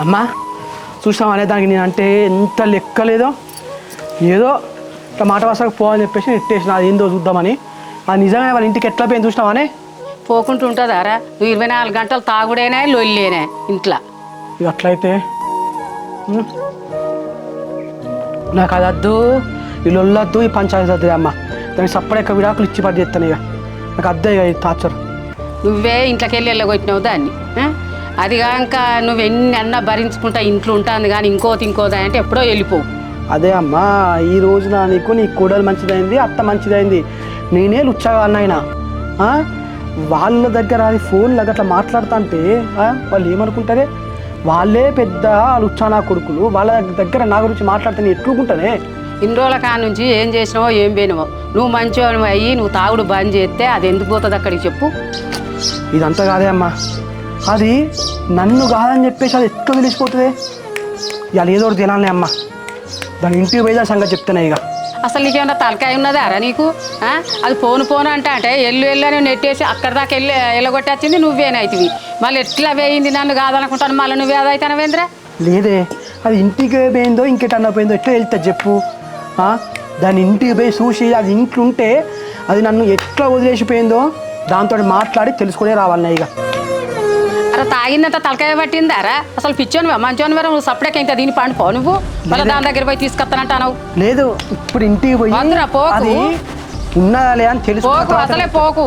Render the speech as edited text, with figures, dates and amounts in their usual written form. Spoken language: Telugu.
అమ్మా చూసాం అనే దానికి నేనంటే ఎంత లెక్కలేదో ఏదో ఇట్లా మాట వరుసకు పోవాలని చెప్పేసి నెట్టేసిన అది ఏందో చూద్దామని. అది నిజంగానే వాళ్ళ ఇంటికి ఎట్లా పోయింది చూసినావానే? పోకుంటూ ఉంటుందారా? నువ్వు 24 గంటలు తాగుడేనా లొల్లేనా ఇంట్లో? ఇక అట్లయితే నాకు అది వద్దు, ఈ లొల్లొద్దు, ఈ పంచాయతీ వద్దు అమ్మ. దానికి సపరేట్గా విడాకులు ఇచ్చి పడి చేస్తాను. ఇక నాకు అద్దే ఇక ఈ టార్చర్. నువ్వే ఇంట్లోకి వెళ్ళి వెళ్ళగొట్టినావు దాన్ని. అది కాక నువ్వు ఎన్ని అన్నా భరించుకుంటా ఇంట్లో ఉంటుంది కానీ ఇంకోదా అంటే ఎప్పుడో వెళ్ళిపోవు. అదే అమ్మా, ఈ రోజున నీకు నీ కూడలు మంచిదైంది, అత్త మంచిదైంది, నేనే లుచ్చగాడినైనా. వాళ్ళ దగ్గర అది ఫోన్లో అట్లా మాట్లాడుతా అంటే వాళ్ళు ఏమనుకుంటారే? వాళ్ళే పెద్ద లుచ్చా నా కొడుకులు, వాళ్ళ దగ్గర నా గురించి మాట్లాడితే నేను ఎట్లుకుంటానే? ఇన్ని రోజుల కాడ నుంచి ఏం చేసినావో ఏం పోయినావో. నువ్వు మంచివాడు అయ్యి నువ్వు తాగుడు బంద్ చేస్తే అది ఎందుకు పోతుంది అక్కడికి చెప్పు? ఇదంతా కాదే అమ్మా, అది నన్ను కాదని చెప్పేసి అది ఎట్లా తెలిసిపోతుంది? ఇవాళ ఏదో ఒకటి తినాలనే అమ్మ. దాని ఇంటికి పోయి దాని సంగతి చెప్తానే. ఇక అసలు నీకేమన్నా తలకాయ ఉన్నదారా నీకు? అది పోను అంటే ఎల్లు అని నెట్టేసి అక్కడి దాకా వెళ్ళగొట్టేసింది నువ్వేనైతివి. మళ్ళీ ఎట్లా వేయింది నన్ను కాదనుకుంటాను, మళ్ళీ నువ్వే అదైతేనవేంద్రా? లేదే, అది ఇంటికి పోయిందో ఇంకెటన్నా పోయిందో ఎట్లా వెళ్తుంది చెప్పు? దాని ఇంటికి పోయి చూసి అది ఇంట్లో ఉంటే అది నన్ను ఎట్లా వదిలేసిపోయిందో దాంతో మాట్లాడి తెలుసుకునే రావాలన్నా. ఇక అరే తాగిందంత తలకాయ పట్టిందారా? అసలు పిచ్చోని మంచోని వేరే నువ్వు సపరేట్ ఇంకా దీన్ని పండుకో నువ్వు. మళ్ళీ దాని దగ్గర పోయి తీసుకొస్తానంటావు. లేదు, ఇప్పుడు ఇంటికి పోయి అది ఉన్నదా అని తెలుసు. అసలే పోకు.